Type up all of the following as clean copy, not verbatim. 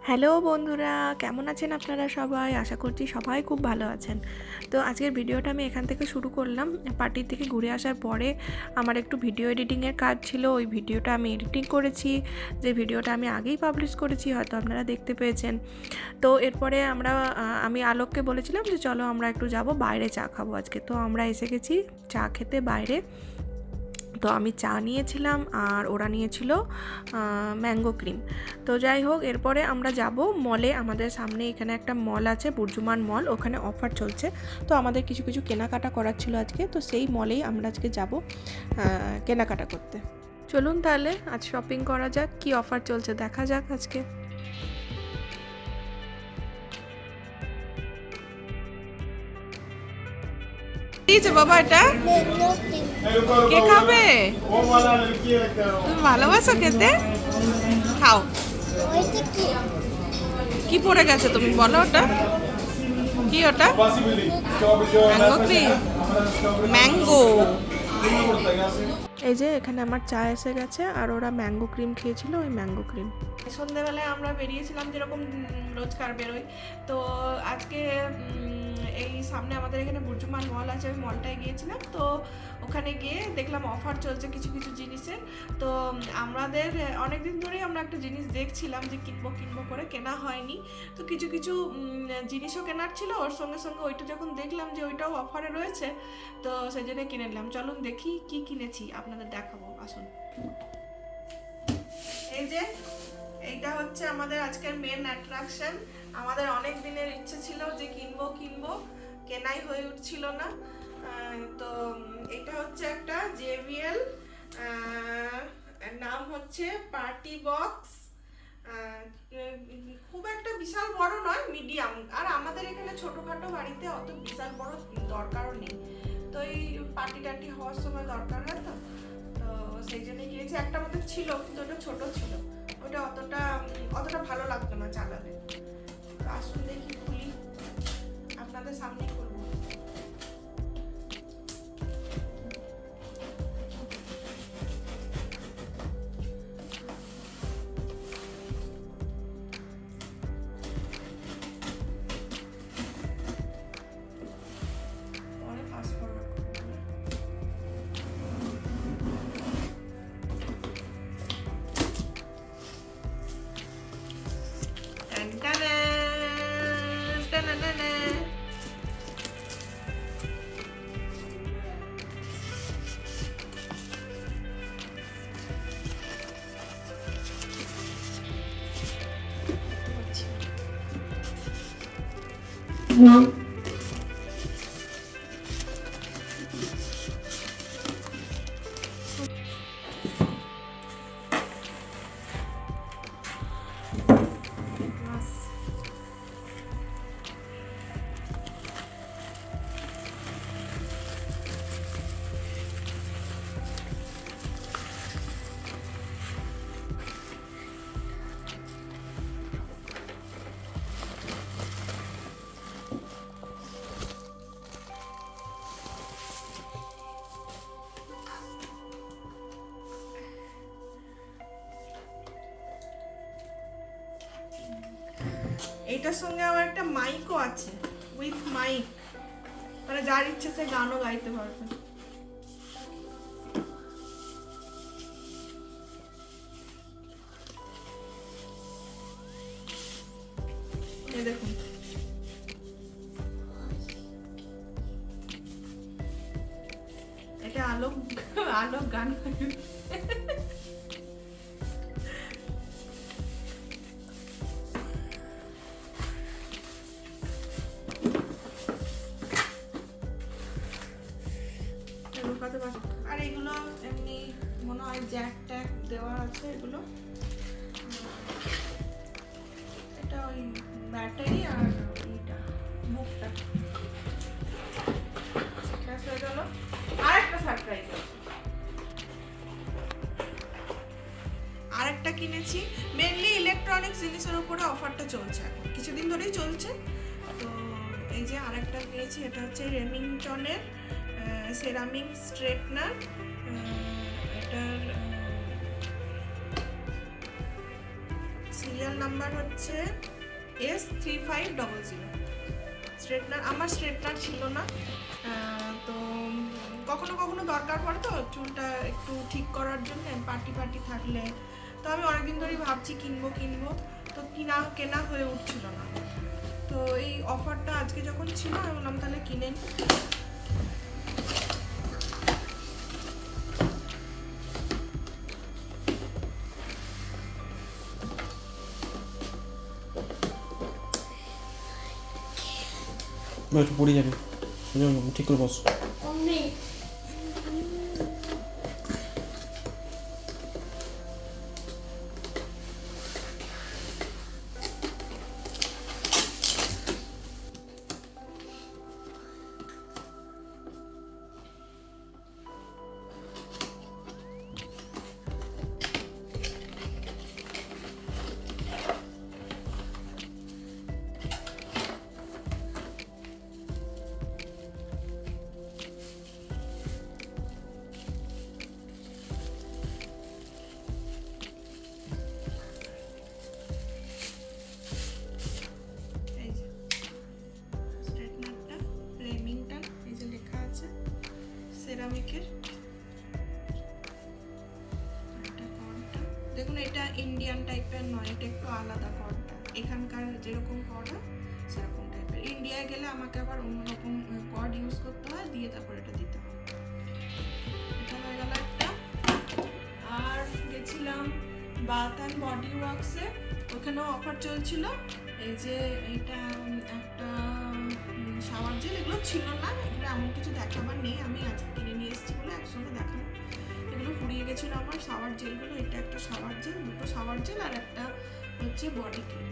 Hello বন্ধুরা, কেমন আছেন আপনারা সবাই? আশা করছি সবাই খুব ভালো আছেন। তো আজকের ভিডিওটা আমি এখান থেকে শুরু করলাম। পার্টি থেকে ঘুরে আসার পরে আমার একটু ভিডিও এডিটিংয়ের কাজ ছিল। ওই ভিডিওটা আমি এডিটিং করেছি, যে ভিডিওটা আমি আগেই পাবলিশ করেছি, হয়তো আপনারা দেখতে পেয়েছেন। তো এরপরে আমি আলোককে বলেছিলাম যে চলো আমরা একটু যাব বাইরে চা খাবো আজকে। তো আমরা এসে গেছি চা খেতে বাইরে। তো আমি চা নিয়েছিলাম আর ওরা নিয়েছিল ম্যাঙ্গো ক্রিম। তো যাই হোক, এরপরে আমরা যাব মলে। আমাদের সামনে এখানে একটা মল আছে, বুর্জুমান মল, ওখানে অফার চলছে। তো আমাদের কিছু কিছু কেনাকাটা করার ছিল আজকে, তো সেই মলেই আমরা আজকে যাব কেনাকাটা করতে। চলুন তাহলে আজ শপিং করা যাক, কি অফার চলছে দেখা যাক আজকে। দিয়েছে বাবা, এটা কে খাবে? তুমি ভালোবাসো খেতে, খাও। কি পড়ে গেছে তুমি বলো, ওটা কি? ওটা ম্যাঙ্গো ক্রিম, ম্যাঙ্গো। এই যে এখানে আমার চা এসে গেছে আর ওরা ম্যাঙ্গো ক্রিম খেয়েছিল, ওই ম্যাঙ্গো ক্রিম। সন্ধ্যেবেলায় আমরা বেরিয়েছিলাম যেরকম রোজকার বেরোই। তো আজকে এই সামনে আমাদের এখানে বুর্জুমান মল আছে, ওই মলটায় গিয়েছিলাম। তো ওখানে গিয়ে দেখলাম অফার চলছে কিছু কিছু জিনিসের। তো আমাদের অনেকদিন ধরেই আমরা একটা জিনিস দেখছিলাম যে কিনবো করে, কেনা হয়নি। তো কিছু কিছু জিনিসও কেনার ছিল, ওর সঙ্গে সঙ্গে ওইটা যখন দেখলাম যে ওইটাও অফারে রয়েছে, তো সেই জন্য কিনে নিলাম। চলুন দেখি কি কিনেছি, আপনাদের দেখাবো, আসুন। এই যে এইটা হচ্ছে আমাদের আজকের মেন অ্যাট্রাকশন। আমাদের অনেক দিনের ইচ্ছে ছিল যে কিনবো, কেনাই হয়ে উঠছিল না। তো এটা হচ্ছে একটা JBL, নাম হচ্ছে পার্টি বক্স। খুব একটা বিশাল বড় নয়, মিডিয়াম। আর আমাদের এখানে ছোটখাটো বাড়িতে অত বিশাল বড় দরকারও নেই। তো এই পার্টি হওয়ার সময় দরকার হয়, তো তো সেই জন্য কিনেছি। একটা মধ্যে ছিল কিন্তু ওটা ছোট ছিল, ওটা অতটা ভালো লাগতো না চালালে। তো আসুন দেখি, খুলি, আপনাদের সামনেই করবো। পরে ফাস্ট ফরওয়ার্ড করবো। এইটার সঙ্গে আবার একটা মাইকও আছে, উইথ মাইক, মানে যার ইচ্ছে সে গানও গাইতে পারবে। এই দেখুন, এটা আলোক আলোক গান গাইবে। আর এগুলো এমনি মনে হয় জ্যাক ট্যাক দেওয়া আছে। এগুলো এটা ওই ব্যাটারি আর এইটা মুখটা। ব্যাস হয়ে গেল। আর একটা সারপ্রাইজ আছে, আর একটা কিনেছি। মেনলি ইলেকট্রনিক্স জিনিসের উপরে অফারটা চলছে, এখন কিছুদিন ধরেই চলছে। তো এই যে আর একটা কিনেছি, এটা হচ্ছে রেমিংটনের সেরামিক স্ট্রেটনার। এটার সিরিয়াল নাম্বার হচ্ছে S3500। স্ট্রেটনার, আমার স্ট্রেটনার ছিল না, তো কখনো কখনো দরকার পড়ে তো চুলটা একটু ঠিক করার জন্য, পার্টি থাকলে। তো আমি অনেকদিন ধরেই ভাবছি কিনবো, তো কেনা হয়ে উঠছিল না। তো এই অফারটা আজকে যখন ছিল আমি বললাম তাহলে কিনে নিই। একটু পড়ে যাবে, ঠিক করে বস। সেরামিকের দেখুন, এটা ইন্ডিয়ান টাইপের নয়, এটা একটু আলাদা কর্ডটা। এখানকার যেরকম কর্ড হয় সেরকম টাইপের। ইন্ডিয়ায় গেলে আমাকে আবার অন্যরকম কর্ড ইউজ করতে হয়, দিয়ে তারপর এটা দিতে হয়। এটা হয়ে গেল একটা। আর গেছিলাম বাথ অ্যান্ড বডি ওয়ার্কসে, ওখানেও অফার চলছিল। এই যে এইটা একটা শাওয়ার জেল, এগুলো ছিল না, এগুলো এমন কিছু দেখাবার নেই, আমি আজকে কিনে নিয়ে এসেছি বলে একসঙ্গে দেখানো। এগুলো ফুরিয়ে গেছিলো আমার শাওয়ার জেলগুলো। এটা একটা শাওয়ার জেল, দুটো শাওয়ার জেল আর একটা হচ্ছে বডি ক্রিম।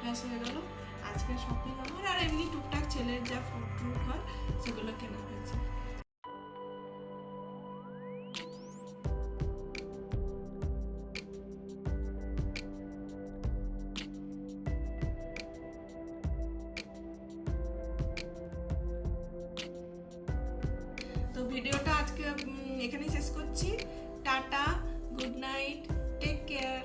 ব্যাস হয়ে গেল আজকের শপিং আমার। আর এমনি টুকটাক ছেলের যা ফ্রুট হয় সেগুলো কেনা হয়েছে। তো ভিডিওটা আজকে এখানেই শেষ করছি। Ta-ta, good night, take care.